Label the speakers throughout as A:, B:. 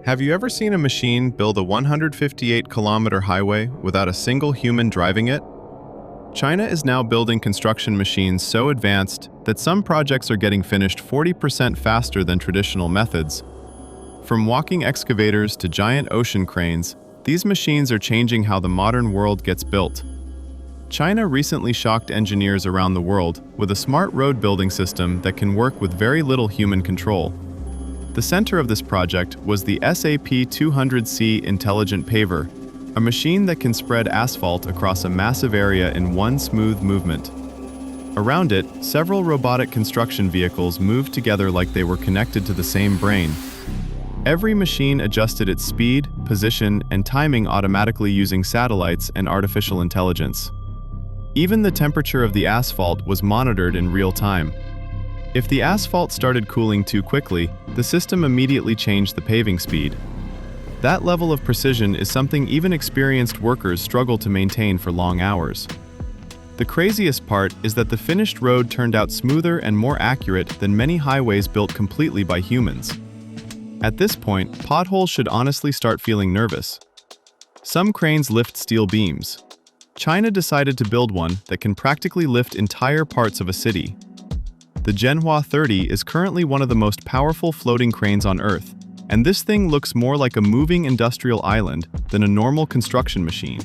A: Have you ever seen a machine build a 158-kilometer highway without a single human driving it? China is now building construction machines so advanced that some projects are getting finished 40% faster than traditional methods. From walking excavators to giant ocean cranes, these machines are changing how the modern world gets built. China recently shocked engineers around the world with a smart road building system that can work with very little human control. The center of this project was the SAP 200C Intelligent Paver, a machine that can spread asphalt across a massive area in one smooth movement. Around it, several robotic construction vehicles moved together like they were connected to the same brain. Every machine adjusted its speed, position, and timing automatically using satellites and artificial intelligence. Even the temperature of the asphalt was monitored in real time. If the asphalt started cooling too quickly, the system immediately changed the paving speed. That level of precision is something even experienced workers struggle to maintain for long hours. The craziest part is that the finished road turned out smoother and more accurate than many highways built completely by humans. At this point, potholes should honestly start feeling nervous. Some cranes lift steel beams. China decided to build one that can practically lift entire parts of a city. The Zhenhua 30 is currently one of the most powerful floating cranes on Earth, and this thing looks more like a moving industrial island than a normal construction machine.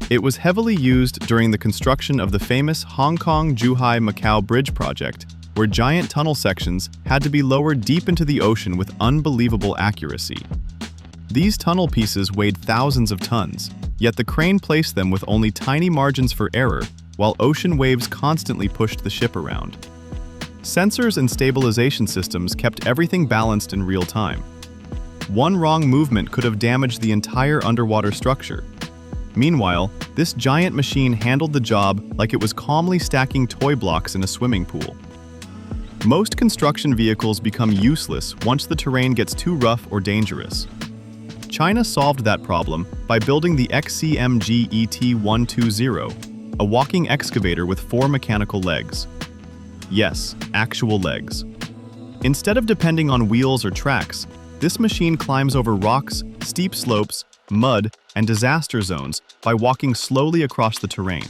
A: It was heavily used during the construction of the famous Hong Kong-Zhuhai-Macau Bridge project, where giant tunnel sections had to be lowered deep into the ocean with unbelievable accuracy. These tunnel pieces weighed thousands of tons, yet the crane placed them with only tiny margins for error, while ocean waves constantly pushed the ship around. Sensors and stabilization systems kept everything balanced in real time. One wrong movement could have damaged the entire underwater structure. Meanwhile, this giant machine handled the job like it was calmly stacking toy blocks in a swimming pool. Most construction vehicles become useless once the terrain gets too rough or dangerous. China solved that problem by building the XCMG ET120, a walking excavator with 4 mechanical legs. Yes, actual legs. Instead of depending on wheels or tracks, this machine climbs over rocks, steep slopes, mud, and disaster zones by walking slowly across the terrain.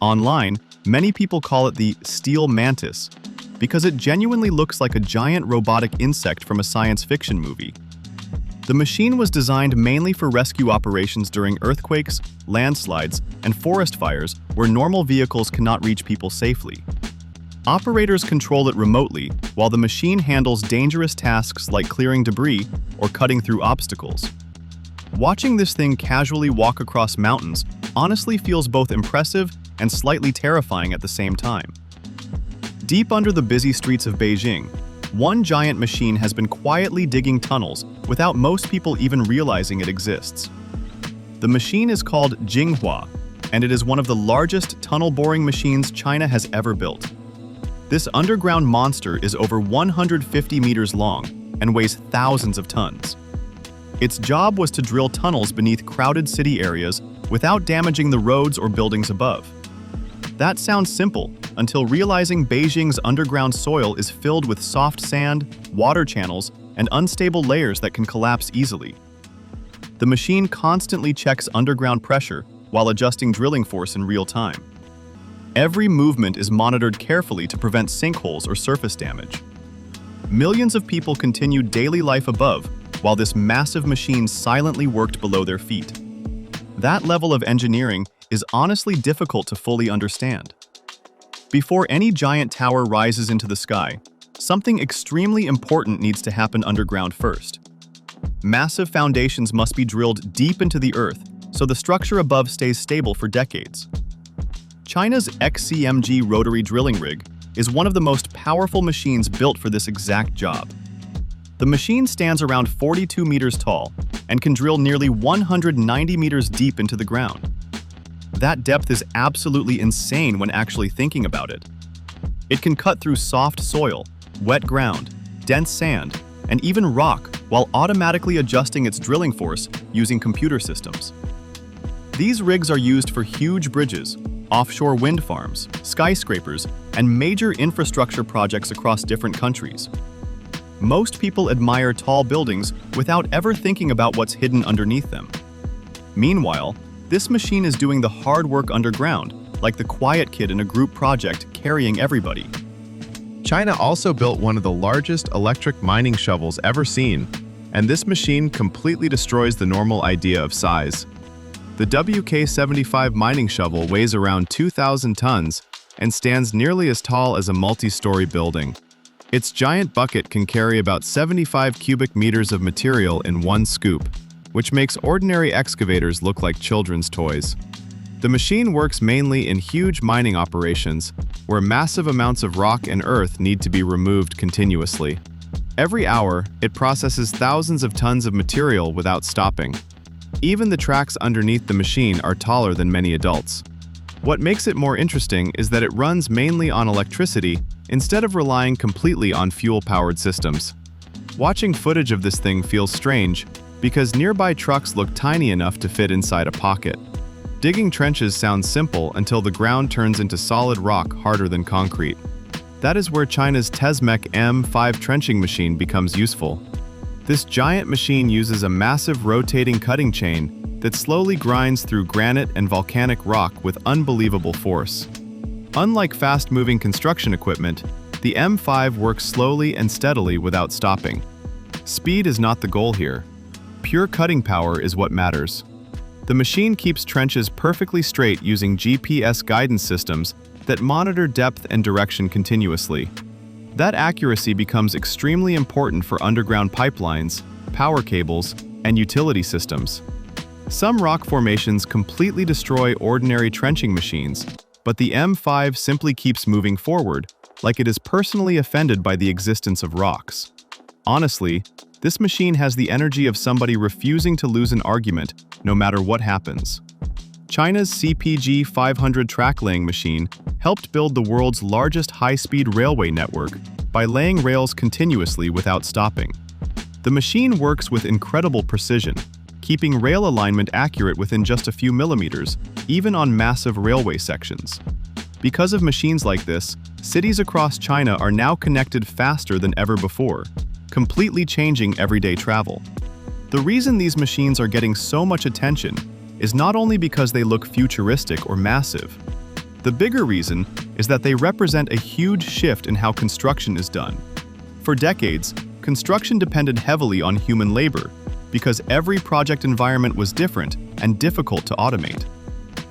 A: Online, many people call it the steel mantis because it genuinely looks like a giant robotic insect from a science fiction movie. The machine was designed mainly for rescue operations during earthquakes, landslides, and forest fires where normal vehicles cannot reach people safely. Operators control it remotely, while the machine handles dangerous tasks like clearing debris or cutting through obstacles. Watching this thing casually walk across mountains honestly feels both impressive and slightly terrifying at the same time. Deep under the busy streets of Beijing, one giant machine has been quietly digging tunnels without most people even realizing it exists. The machine is called Jinghua, and it is one of the largest tunnel boring machines China has ever built. This underground monster is over 150 meters long and weighs thousands of tons. Its job was to drill tunnels beneath crowded city areas without damaging the roads or buildings above. That sounds simple until realizing Beijing's underground soil is filled with soft sand, water channels, and unstable layers that can collapse easily. The machine constantly checks underground pressure while adjusting drilling force in real time. Every movement is monitored carefully to prevent sinkholes or surface damage. Millions of people continued daily life above, while this massive machine silently worked below their feet. That level of engineering is honestly difficult to fully understand. Before any giant tower rises into the sky, something extremely important needs to happen underground first. Massive foundations must be drilled deep into the earth so the structure above stays stable for decades. China's XCMG rotary drilling rig is one of the most powerful machines built for this exact job. The machine stands around 42 meters tall and can drill nearly 190 meters deep into the ground. That depth is absolutely insane when actually thinking about it. It can cut through soft soil, wet ground, dense sand, and even rock while automatically adjusting its drilling force using computer systems. These rigs are used for huge bridges, offshore wind farms, skyscrapers, and major infrastructure projects across different countries. Most people admire tall buildings without ever thinking about what's hidden underneath them. Meanwhile, this machine is doing the hard work underground, like the quiet kid in a group project carrying everybody. China also built one of the largest electric mining shovels ever seen, and this machine completely destroys the normal idea of size. The WK-75 mining shovel weighs around 2,000 tons and stands nearly as tall as a multi-story building. Its giant bucket can carry about 75 cubic meters of material in one scoop, which makes ordinary excavators look like children's toys. The machine works mainly in huge mining operations, where massive amounts of rock and earth need to be removed continuously. Every hour, it processes thousands of tons of material without stopping. Even the tracks underneath the machine are taller than many adults. What makes it more interesting is that it runs mainly on electricity instead of relying completely on fuel-powered systems. Watching footage of this thing feels strange because nearby trucks look tiny enough to fit inside a pocket. Digging trenches sounds simple until the ground turns into solid rock harder than concrete. That is where China's Tesmec M5 trenching machine becomes useful. This giant machine uses a massive rotating cutting chain that slowly grinds through granite and volcanic rock with unbelievable force. Unlike fast-moving construction equipment, the M5 works slowly and steadily without stopping. Speed is not the goal here. Pure cutting power is what matters. The machine keeps trenches perfectly straight using GPS guidance systems that monitor depth and direction continuously. That accuracy becomes extremely important for underground pipelines, power cables, and utility systems. Some rock formations completely destroy ordinary trenching machines, but the M5 simply keeps moving forward, like it is personally offended by the existence of rocks. Honestly, this machine has the energy of somebody refusing to lose an argument, no matter what happens. China's CPG 500 track-laying machine helped build the world's largest high-speed railway network by laying rails continuously without stopping. The machine works with incredible precision, keeping rail alignment accurate within just a few millimeters, even on massive railway sections. Because of machines like this, cities across China are now connected faster than ever before, completely changing everyday travel. The reason these machines are getting so much attention is not only because they look futuristic or massive. The bigger reason is that they represent a huge shift in how construction is done. For decades, construction depended heavily on human labor because every project environment was different and difficult to automate.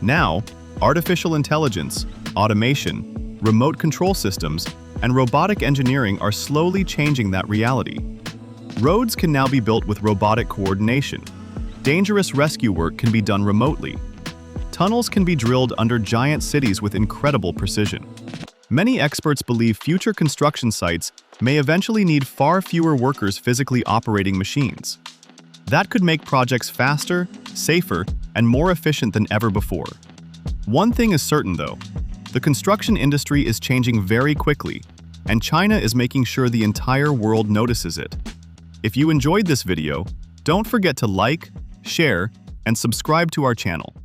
A: Now, artificial intelligence, automation, remote control systems, and robotic engineering are slowly changing that reality. Roads can now be built with robotic coordination. Dangerous rescue work can be done remotely. Tunnels can be drilled under giant cities with incredible precision. Many experts believe future construction sites may eventually need far fewer workers physically operating machines. That could make projects faster, safer, and more efficient than ever before. One thing is certain though, the construction industry is changing very quickly, and China is making sure the entire world notices it. If you enjoyed this video, don't forget to like, share, and subscribe to our channel.